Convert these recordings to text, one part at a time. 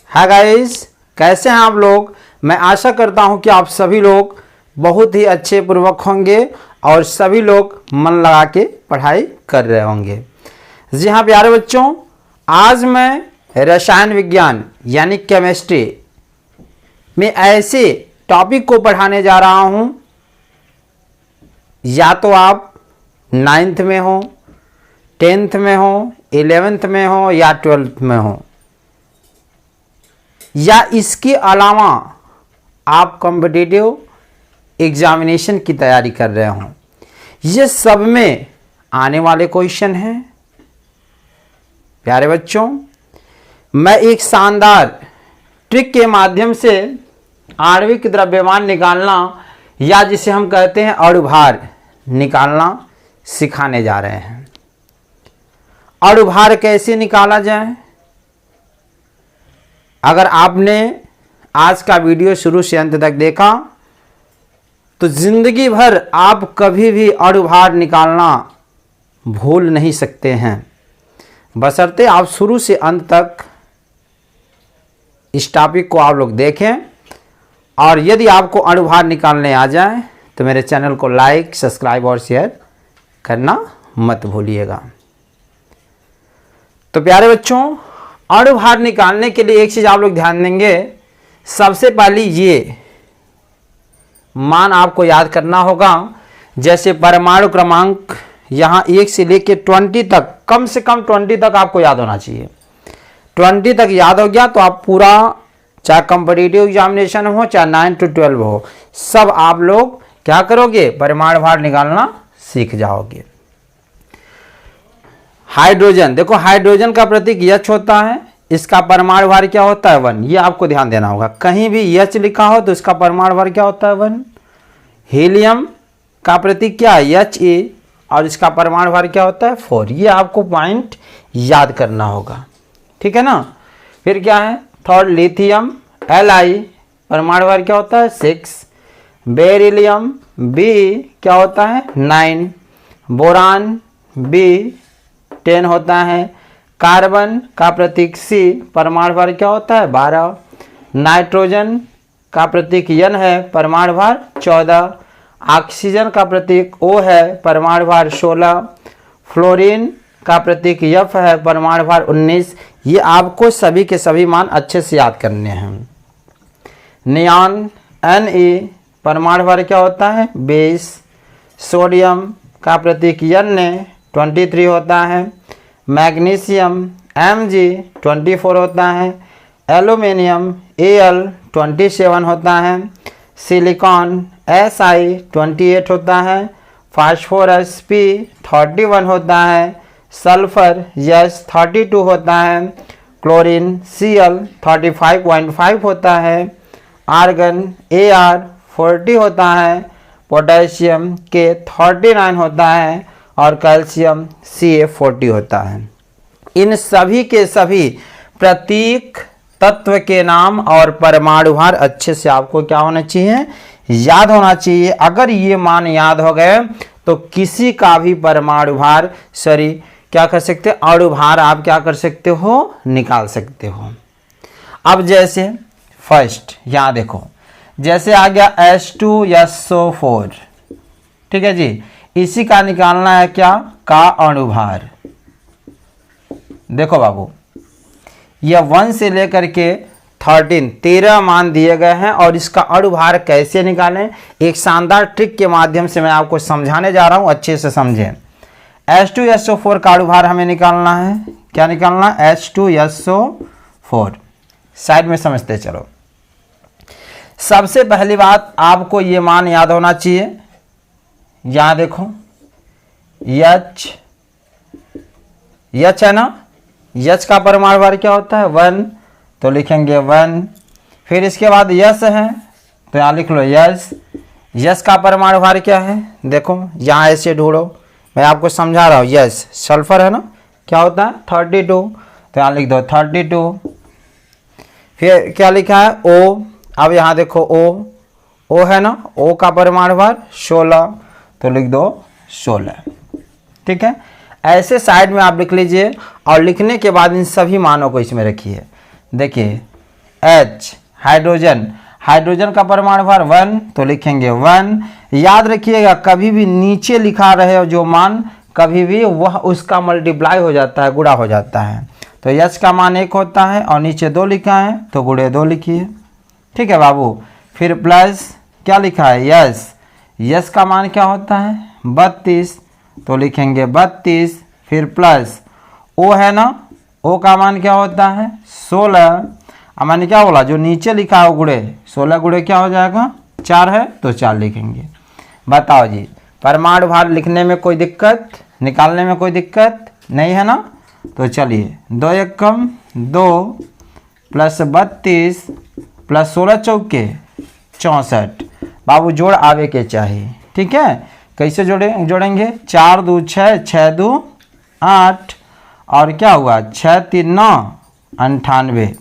Hi guys, कैसे हैं आप लोग। मैं आशा करता हूं कि आप सभी लोग बहुत ही अच्छे पूर्वक होंगे और सभी लोग मन लगा के पढ़ाई कर रहे होंगे। जी हाँ प्यारे बच्चों, आज मैं रसायन विज्ञान यानी केमिस्ट्री में ऐसे टॉपिक को पढ़ाने जा रहा हूं, या तो आप 9th में हो, 10th में हो, 11th में हो या 12th में हो, या इसके अलावा आप कॉम्पिटिटिव एग्जामिनेशन की तैयारी कर रहे हो। ये सब में आने वाले क्वेश्चन हैं। प्यारे बच्चों, मैं एक शानदार ट्रिक के माध्यम से आणविक द्रव्यमान निकालना या जिसे हम कहते हैं अणुभार निकालना सिखाने जा रहे हैं। अणुभार कैसे निकाला जाए, अगर आपने आज का वीडियो शुरू से अंत तक देखा तो जिंदगी भर आप कभी भी अणुभार निकालना भूल नहीं सकते हैं, बशर्ते आप शुरू से अंत तक इस टॉपिक को आप लोग देखें। और यदि आपको अणुभार निकालने आ जाए तो मेरे चैनल को लाइक, सब्सक्राइब और शेयर करना मत भूलिएगा। तो प्यारे बच्चों, अणुभार निकालने के लिए एक चीज आप लोग ध्यान देंगे। सबसे पहले ये मान आपको याद करना होगा। जैसे परमाणु क्रमांक यहाँ 1 से लेके 20 तक, कम से कम 20 तक आपको याद होना चाहिए। 20 तक याद हो गया तो आप पूरा, चाहे कॉम्पिटिटिव एग्जामिनेशन हो चाहे 9 to 12 हो, सब आप लोग क्या करोगे, परमाणु भार निकालना सीख जाओगे। हाइड्रोजन, देखो हाइड्रोजन का प्रतीक H होता है, इसका परमाणु भार क्या होता है 1। ये आपको ध्यान देना होगा, कहीं भी H लिखा हो तो इसका परमाणु भार क्या होता है 1। हीलियम का प्रतीक क्या है Ha और इसका परमाणु भार क्या होता है 4। ये आपको पॉइंट याद करना होगा, ठीक है ना। फिर क्या है, थर्ड लिथियम Li, परमाणु भार क्या होता है 6। बेरिलियम B क्या होता है 9। बोरान B 10 होता है। कार्बन का प्रतीक C, परमाणु भार क्या होता है 12। नाइट्रोजन का प्रतीक N है, परमाणु भार 14। ऑक्सीजन का प्रतीक O है, परमाणु भार 16। फ्लोरीन का प्रतीक F है, परमाणु भार 19। ये आपको सभी के सभी मान अच्छे से याद करने हैं। नियॉन Ne, परमाणु भार क्या होता है 20। सोडियम का प्रतीक Na 23 होता है। मैग्नीशियम Mg 24 होता है। एल्यूमिनियम Al 27 होता है। सिलिकॉन Si 28 होता है। फास्फोरस P 31 होता है। सल्फर S 32 होता है। क्लोरीन Cl 35.5 होता है। आर्गन Ar 40 होता है। पोटेशियम K 39 होता है और कैल्शियम Ca 40 होता है। इन सभी के सभी प्रतीक, तत्व के नाम और परमाणु भार अच्छे से आपको क्या होना चाहिए, याद होना चाहिए। अगर ये मान याद हो गए तो किसी का भी परमाणु भार क्या कर सकते, अणुभार आप क्या कर सकते हो, निकाल सकते हो। अब जैसे फर्स्ट यहाँ देखो, जैसे आ गया H2SO4, ठीक है जी, इसी का निकालना है क्या, का अणुभार। देखो बाबू, यह 1 से लेकर के 13 मान दिए गए हैं और इसका अणुभार कैसे निकालें, एक शानदार ट्रिक के माध्यम से मैं आपको समझाने जा रहा हूं, अच्छे से समझें। H2SO4 का अणुभार हमें निकालना है, क्या निकालना, H2SO4। साइड में समझते चलो। सबसे पहली बात आपको ये मान याद होना चाहिए। यहां देखो H है ना, H का परमाणु भार क्या होता है 1, तो लिखेंगे 1। फिर इसके बाद S है तो यहाँ लिख लो S का परमाणु भार क्या है, देखो यहाँ ऐसे ढूंढो, मैं आपको समझा रहा हूँ। S सल्फर है ना, क्या होता है 32, तो यहाँ लिख दो 32। फिर क्या लिखा है O, अब यहाँ देखो O है ना, O का परमाणु भार 16, तो लिख दो 16, ठीक है। ऐसे साइड में आप लिख लीजिए और लिखने के बाद इन सभी मानों को इसमें रखिए। देखिए H हाइड्रोजन, हाइड्रोजन का परमाणु भार 1 तो लिखेंगे 1। याद रखिएगा कभी भी नीचे लिखा रहे जो मान कभी भी वह उसका मल्टीप्लाई हो जाता है, गुणा हो जाता है। तो H का मान 1 होता है और नीचे 2 लिखा है तो गुणे 2 लिखिए, ठीक है बाबू। फिर प्लस क्या लिखा है यस का मान क्या होता है 32 तो लिखेंगे 32। फिर प्लस ओ है ना, ओ का मान क्या होता है 16। अब मैंने क्या बोला जो नीचे लिखा है गुणे 16 गुणे क्या हो जाएगा 4 है तो 4 लिखेंगे। बताओ जी परमाणु भार लिखने में कोई दिक्कत, निकालने में कोई दिक्कत नहीं है ना। तो चलिए 2 एकम 2 प्लस 32 प्लस 16 चौके 64। बाबू जोड़ आवे के चाहिए, ठीक है। कैसे जोड़ेंगे 4 2 6 6 2 8 और क्या हुआ 6 3 9 98।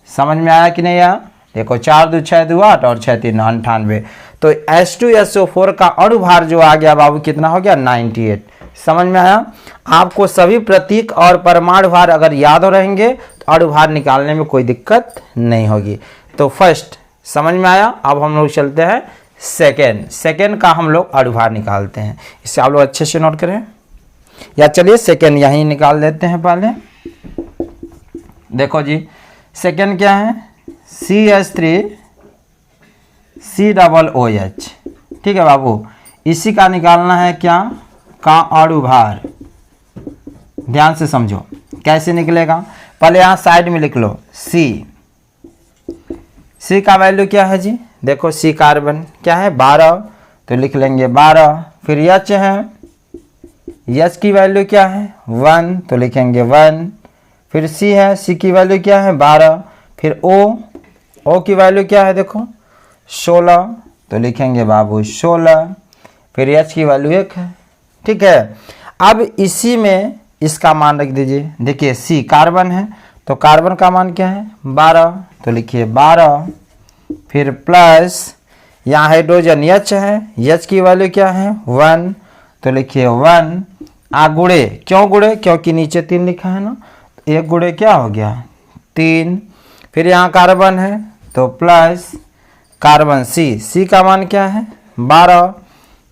समझ में आया कि नहीं आया। देखो 4 2 6 2 8 और 6 3 9 98। तो H2SO4 का अणुभार जो आ गया बाबू कितना हो गया 98। समझ में आया। आपको सभी प्रतीक और परमाणु भार अगर याद हो रहेंगे तो अणुभार निकालने में कोई दिक्कत नहीं होगी। तो फर्स्ट समझ में आया। अब हम लोग चलते हैं सेकेंड का हम लोग अणुभार निकालते हैं। इसे आप लोग अच्छे से नोट करें, या चलिए सेकेंड यहीं निकाल देते हैं पहले। देखो जी सेकेंड क्या है CH3 COOH, ठीक है बाबू। इसी का निकालना है क्या का अणुभार। ध्यान से समझो कैसे निकलेगा। पहले यहाँ साइड में लिख लो C का वैल्यू क्या है जी, देखो C कार्बन क्या है 12 तो लिख लेंगे 12। फिर H है, H की वैल्यू क्या है 1 तो लिखेंगे 1। फिर C है, C की वैल्यू क्या है 12। फिर O की वैल्यू क्या है देखो 16 तो लिखेंगे बाबू 16। फिर H की वैल्यू 1 है, ठीक है। अब इसी में इसका मान रख दीजिए। देखिए C कार्बन है तो कार्बन का मान क्या है 12 तो लिखिए 12। फिर प्लस यहाँ हाइड्रोजन H है, H की वैल्यू क्या है 1 तो लिखिए 1। गुणे क्यों गुणे, क्योंकि नीचे 3 लिखा है ना, तो 1 गुणे क्या हो गया 3। फिर यहाँ कार्बन है तो प्लस कार्बन C का मान क्या है 12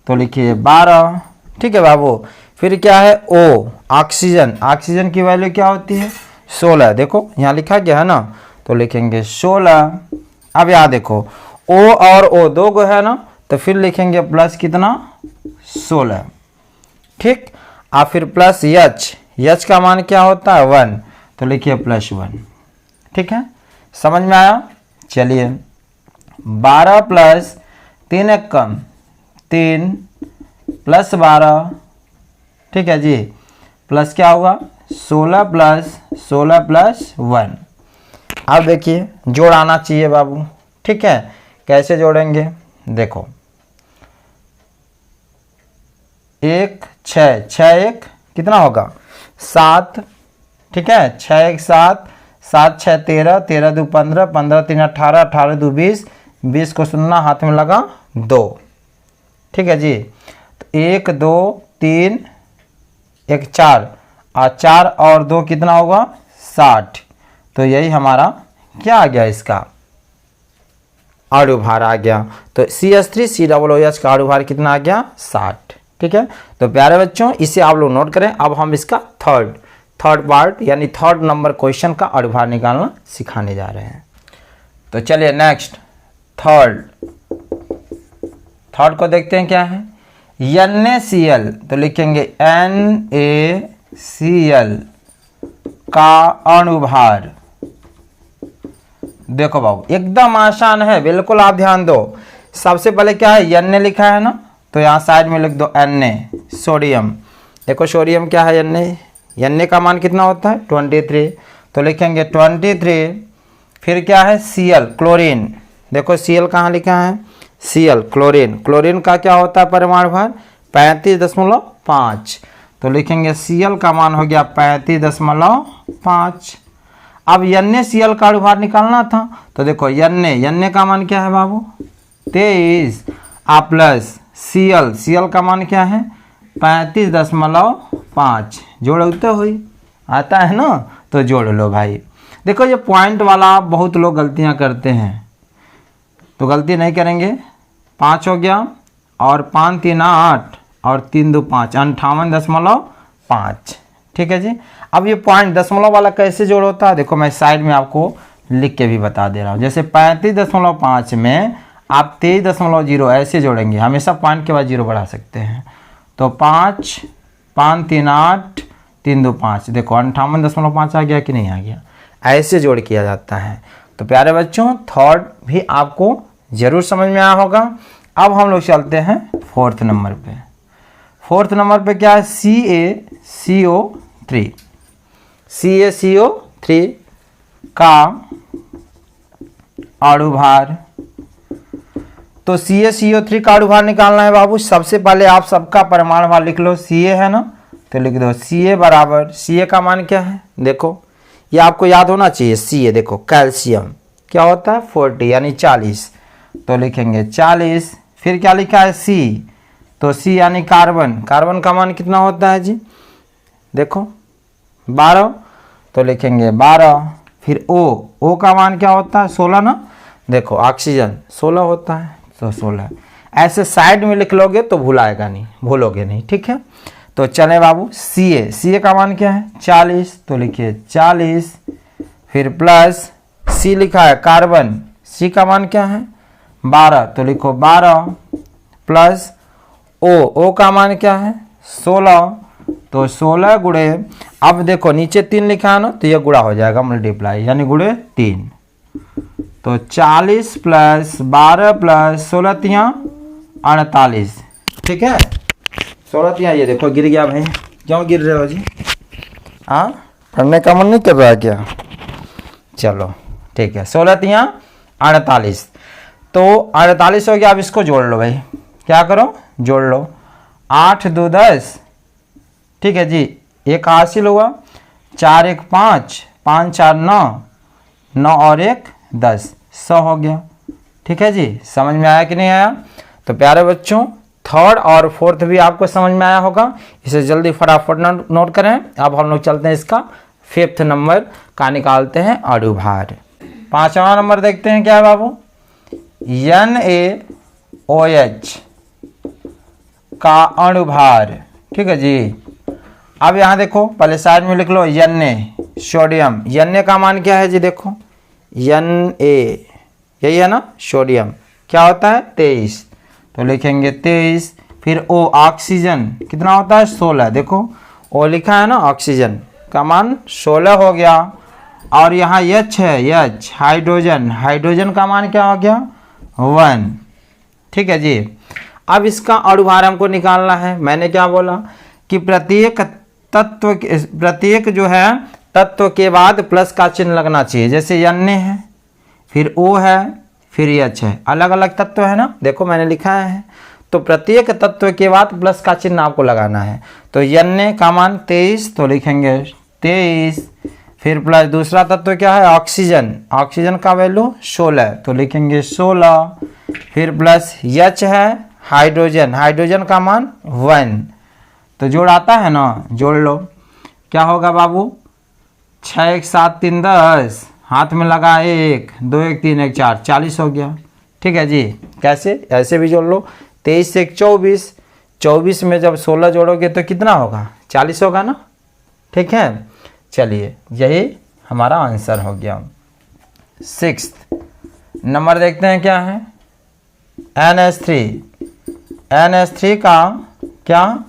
तो लिखिए 12, ठीक है बाबू। फिर क्या है O ऑक्सीजन की वैल्यू क्या होती है 16। देखो यहाँ लिखा गया है ना तो लिखेंगे 16। अब यहाँ देखो O और O दो गो है ना तो फिर लिखेंगे प्लस कितना 16, ठीक। अब फिर प्लस H का मान क्या होता है 1 तो लिखिए +1, ठीक है। समझ में आया। चलिए 12 प्लस 3 एकम 3 प्लस 12, ठीक है जी। प्लस क्या होगा 16 प्लस 1। अब देखिए जोड़ आना चाहिए बाबू, ठीक है। कैसे जोड़ेंगे देखो 1 6 1 कितना होगा 7, ठीक है। 6 1 7 7 6 13 13 2 15 15 3 18 18 2 20 20 को सुनना हाथ में लगा 2, ठीक है जी। तो 1 2 3 1 4 और 4 और 2 कितना होगा 60। तो यही हमारा क्या आ गया इसका अणुभार आ गया। तो CH3 COOH का अणुभार कितना आ गया 60, ठीक है। तो प्यारे बच्चों इसे आप लोग नोट करें। अब हम इसका थर्ड पार्ट यानी थर्ड नंबर क्वेश्चन का अणुभार निकालना सिखाने जा रहे हैं। तो चलिए नेक्स्ट थर्ड को देखते हैं क्या है NaCl तो लिखेंगे NaCl का अणुभार। देखो बाबू एकदम आसान है, बिल्कुल आप ध्यान दो। सबसे पहले क्या है Na लिखा है ना तो यहाँ साइड में लिख दो Na सोडियम। देखो सोडियम क्या है Na का मान कितना होता है 23 तो लिखेंगे 23। फिर क्या है Cl क्लोरीन। देखो Cl कहाँ लिखा है Cl क्लोरीन का क्या होता है परमाणु भार 35.5 तो लिखेंगे Cl का मान हो गया 35.5। अब NaCl का अणुभार निकालना था तो देखो Na का मान क्या है बाबू 23 प्लस Cl का मान क्या है 35.5। जोड़ते हुई आता है ना तो जोड़ लो भाई। देखो ये पॉइंट वाला बहुत लोग गलतियां करते हैं, तो गलती नहीं करेंगे। 5 हो गया और 5 3 8 और 3 2 5, 58.5। ठीक है जी। अब ये पॉइंट दशमलव वाला कैसे जोड़ होता है, देखो मैं साइड में आपको लिख के भी बता दे रहा हूँ। जैसे 35.5 में आप 23.0 ऐसे जोड़ेंगे, हमेशा पॉइंट के बाद 0 बढ़ा सकते हैं। तो 5 5 3 8 3 2 5, देखो 58.5 आ गया कि नहीं आ गया, ऐसे जोड़ किया जाता है। तो प्यारे बच्चों थर्ड भी आपको जरूर समझ में आया होगा। अब हम लोग चलते हैं फोर्थ नंबर पे। फोर्थ नंबर पे क्या है, CaCO3। CaCO3 का अणुभार। तो CaCO3 का अणुभार निकालना है बाबू। सबसे पहले आप सबका परमाणु भार लिख लो। Ca है ना, तो लिख दो Ca बराबर, Ca का मान क्या है, देखो ये आपको याद होना चाहिए। Ca देखो कैल्शियम क्या होता है 40 यानी 40, तो लिखेंगे 40। फिर क्या लिखा है C, तो C यानी कार्बन। कार्बन का मान कितना होता है जी, देखो 12, तो लिखेंगे 12। फिर O का मान क्या होता है 16 ना, देखो ऑक्सीजन 16 होता है, तो 16। ऐसे साइड में लिख लोगे तो भूलाएगा नहीं, भूलोगे नहीं। ठीक है, तो चले बाबू Ca का मान क्या है 40, तो लिखिए 40। फिर प्लस C लिखा है कार्बन, C का मान क्या है 12, तो लिखो 12 प्लस O का मान क्या है 16, तो 16 गुणे, अब देखो नीचे 3 लिखा है ना, तो ये गुणा हो जाएगा मल्टीप्लाई यानी गुणे 3। तो 40 प्लस 12 प्लस 16 तिया 48। ठीक है, 16 तिया, ये देखो गिर गया भाई, क्यों गिर रहे हो जी, हाँ पढ़ने का मन नहीं कर रहा है क्या, चलो ठीक है। 16 तिया 48, तो 48 हो गया। अब इसको जोड़ लो भाई, क्या करो जोड़ लो, 8 2 10, ठीक है जी, 1 हासिल हुआ, 4 1 5, 5 4 9, 9 और 1 10, 100 हो गया। ठीक है जी, समझ में आया कि नहीं आया। तो प्यारे बच्चों थर्ड और फोर्थ भी आपको समझ में आया होगा, इसे जल्दी फटाफट नोट करें। अब हम लोग चलते हैं इसका फिफ्थ नंबर का, निकालते हैं अणुभार। 5वां नंबर देखते हैं क्या है बाबू, NaOH का अणुभार। ठीक है जी। अब यहाँ देखो पहले साइड में लिख लो Na सोडियम। Na का मान क्या है जी, देखो Na यही है ना, सोडियम क्या होता है 23, तो लिखेंगे 23। फिर O ऑक्सीजन कितना होता है 16, देखो O लिखा है ना, ऑक्सीजन का मान 16 हो गया। और यहाँ H है, H हाइड्रोजन, हाइड्रोजन का मान क्या हो गया 1। ठीक है जी। अब इसका अणुभार हमको निकालना है। मैंने क्या बोला कि प्रत्येक तत्व, प्रत्येक जो है तत्व के बाद प्लस का चिन्ह लगना चाहिए। जैसे Na है, फिर O है, फिर H है, अलग अलग तत्व है ना, देखो मैंने लिखा है। तो प्रत्येक तत्व के बाद प्लस का चिन्ह आपको लगाना है। तो Na का मान 23, तो लिखेंगे 23। फिर प्लस दूसरा तत्व क्या है ऑक्सीजन, ऑक्सीजन का वैल्यू 16, तो लिखेंगे 16। फिर प्लस H है हाइड्रोजन, हाइड्रोजन का मान 1, तो जोड़ आता है ना, जोड़ लो। क्या होगा बाबू, 6 1 7 3 10, हाथ में लगा 1 2 1 3 1 4, 40 हो गया। ठीक है जी। कैसे, ऐसे भी जोड़ लो, 23 से 24, 24 में जब 16 जोड़ोगे तो कितना होगा 40 होगा ना। ठीक है, चलिए यही हमारा आंसर हो गया। 6th नंबर देखते हैं क्या है, NH3। NH3 का क्या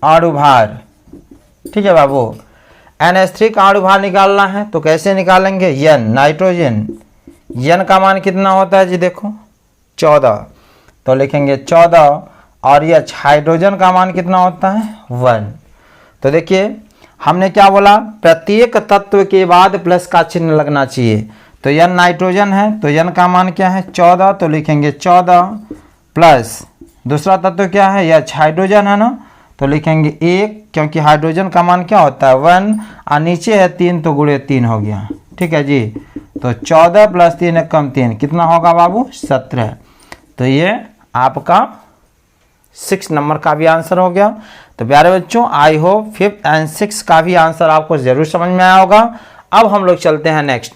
अणुभार। ठीक है बाबू, NH3 का अणुभार निकालना है, तो कैसे निकालेंगे, N नाइट्रोजन, N का मान कितना होता है जी, देखो 14, तो लिखेंगे 14। और H हाइड्रोजन का मान कितना होता है 1। तो देखिए हमने क्या बोला, प्रत्येक तत्व के बाद प्लस का चिन्ह लगना चाहिए। तो N नाइट्रोजन है, तो N का मान क्या है 14, तो लिखेंगे 14 प्लस दूसरा तत्व क्या है H हाइड्रोजन है ना, तो लिखेंगे 1, क्योंकि हाइड्रोजन का मान क्या होता है 1, और नीचे है 3, तो गुणे 3 हो गया। ठीक है जी। तो 14 प्लस 3 कम 3 कितना होगा बाबू 17। तो ये आपका 6 नंबर का भी आंसर हो गया। तो प्यारे बच्चों I hope 5th and 6th का भी आंसर आपको जरूर समझ में आया होगा। अब हम लोग चलते हैं नेक्स्ट।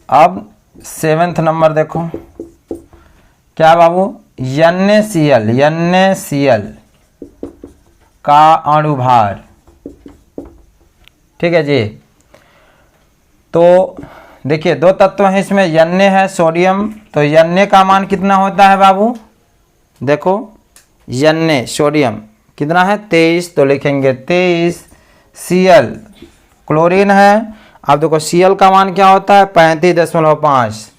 अब 7th नंबर देखो क्या बाबू, NaCl का अणुभार। ठीक है जी। तो देखिए 2 तत्व हैं इसमें, Na है सोडियम, तो Na का मान कितना होता है बाबू, देखो Na सोडियम कितना है 23, तो लिखेंगे 23। Cl क्लोरीन है, अब देखो Cl का मान क्या होता है 35.5,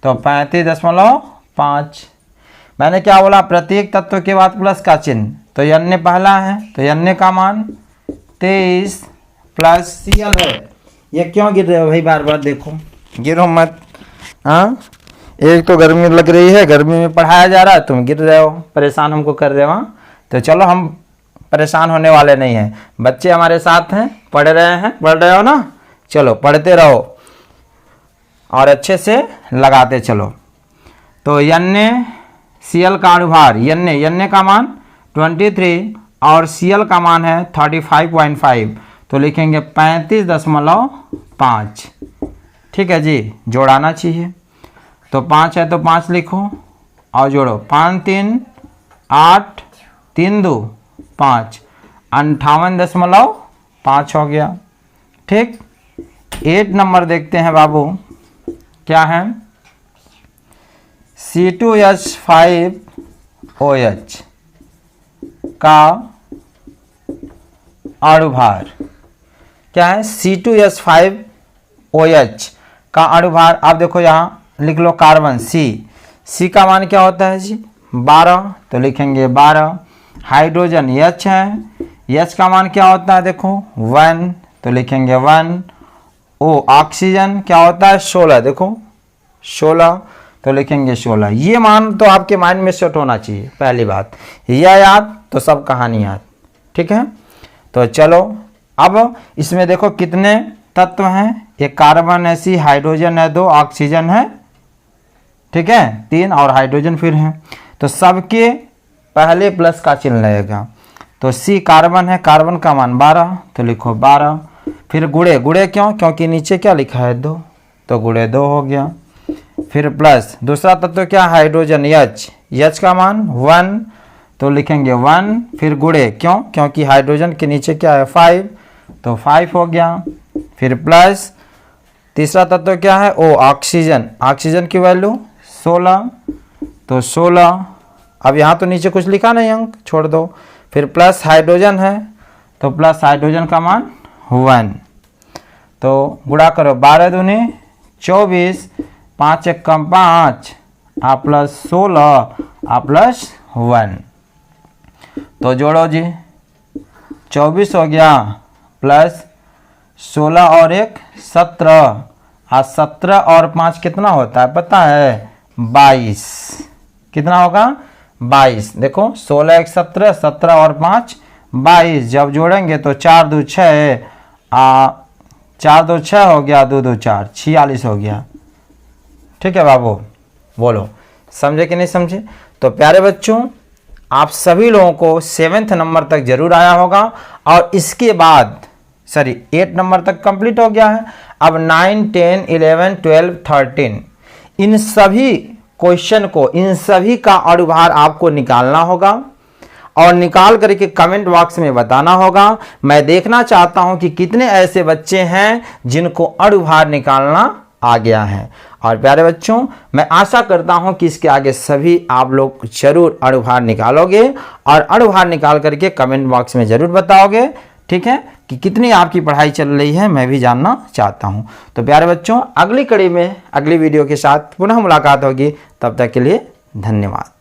तो 35.5। मैंने क्या बोला, प्रत्येक तत्व के बाद प्लस का चिन्ह, तो Na पहला है, तो Na का मान 23 प्लस Cl है। ये क्यों गिर रहे हो भाई, बार बार देखो, गिरो मत। हाँ, एक तो गर्मी लग रही है, गर्मी में पढ़ाया जा रहा है, तुम गिर रहे हो, परेशान हमको कर रहे हो। हाँ, तो चलो हम परेशान होने वाले नहीं हैं, बच्चे हमारे साथ हैं, पढ़ रहे हो ना, चलो पढ़ते रहो और अच्छे से लगाते चलो। तो NaCl का अणुभार, Na का मान 23 और Cl का मान है 35.5, तो लिखेंगे 35.5। ठीक है जी, जोड़ाना चाहिए, तो 5 है तो 5 लिखो और जोड़ो, 5 3 8 3 2 5, 58.5 हो गया। ठीक, 8 नंबर देखते हैं बाबू, क्या है, C2H5OH का अणुभार। क्या है, C2H5OH का अणुभार। आप देखो यहाँ लिख लो कार्बन C का मान क्या होता है जी 12, तो लिखेंगे 12। हाइड्रोजन H है, H का मान क्या होता है देखो 1, तो लिखेंगे 1। O ऑक्सीजन क्या होता है 16, देखो 16, तो लिखेंगे 16। ये मान तो आपके माइंड में सेट होना चाहिए, पहली बात, यह याद तो सब कहानी याद। ठीक है, तो चलो अब इसमें देखो कितने तत्व हैं, एक कार्बन है C, हाइड्रोजन है 2, ऑक्सीजन है, ठीक है 3 और हाइड्रोजन फिर है, तो सबके पहले प्लस का चिन्ह लगेगा। तो C कार्बन है, कार्बन का मान 12, तो लिखो 12। फिर गुणे क्यों, क्योंकि नीचे क्या लिखा है 2, तो गुणे 2 हो गया। फिर प्लस दूसरा तत्व क्या, हाइड्रोजन H का मान 1, तो लिखेंगे 1। फिर गुणे क्यों, क्योंकि हाइड्रोजन के नीचे क्या है 5, तो 5 हो गया। फिर प्लस तीसरा तत्व क्या है, O ऑक्सीजन की वैल्यू 16, तो 16। अब यहाँ तो नीचे कुछ लिखा नहीं, अंक छोड़ दो। फिर प्लस हाइड्रोजन है, तो प्लस हाइड्रोजन का मान 1, तो गुणा करो 12 दूनी 24, 5 1 5, आ प्लस 16 आ प्लस 1, तो जोड़ो जी 24 हो गया प्लस 16 और 1 17, आ 17 और 5 कितना होता है पता है 22। कितना होगा 22। देखो 16 1 17, 17 और 5 22, जब जोड़ेंगे तो 4 2 6, 4 2 6 हो गया, 2 2 4 46 हो गया। ठीक है बाबू, बोलो समझे कि नहीं समझे। तो प्यारे बच्चों, आप सभी लोगों को 7th नंबर तक जरूर आया होगा और इसके बाद 8 नंबर तक कंप्लीट हो गया है। अब 9 10 11 12 13 इन सभी क्वेश्चन को, इन सभी का अणुभार आपको निकालना होगा और निकाल करके कमेंट बॉक्स में बताना होगा। मैं देखना चाहता हूं कि कितने ऐसे बच्चे हैं जिनको अणुभार निकालना आ गया है। और प्यारे बच्चों, मैं आशा करता हूं कि इसके आगे सभी आप लोग जरूर अणुभार निकालोगे और अणुभार निकाल करके कमेंट बॉक्स में जरूर बताओगे। ठीक है, कि कितनी आपकी पढ़ाई चल रही है, मैं भी जानना चाहता हूं। तो प्यारे बच्चों, अगली कड़ी में अगली वीडियो के साथ पुनः मुलाकात होगी। तब तक के लिए धन्यवाद।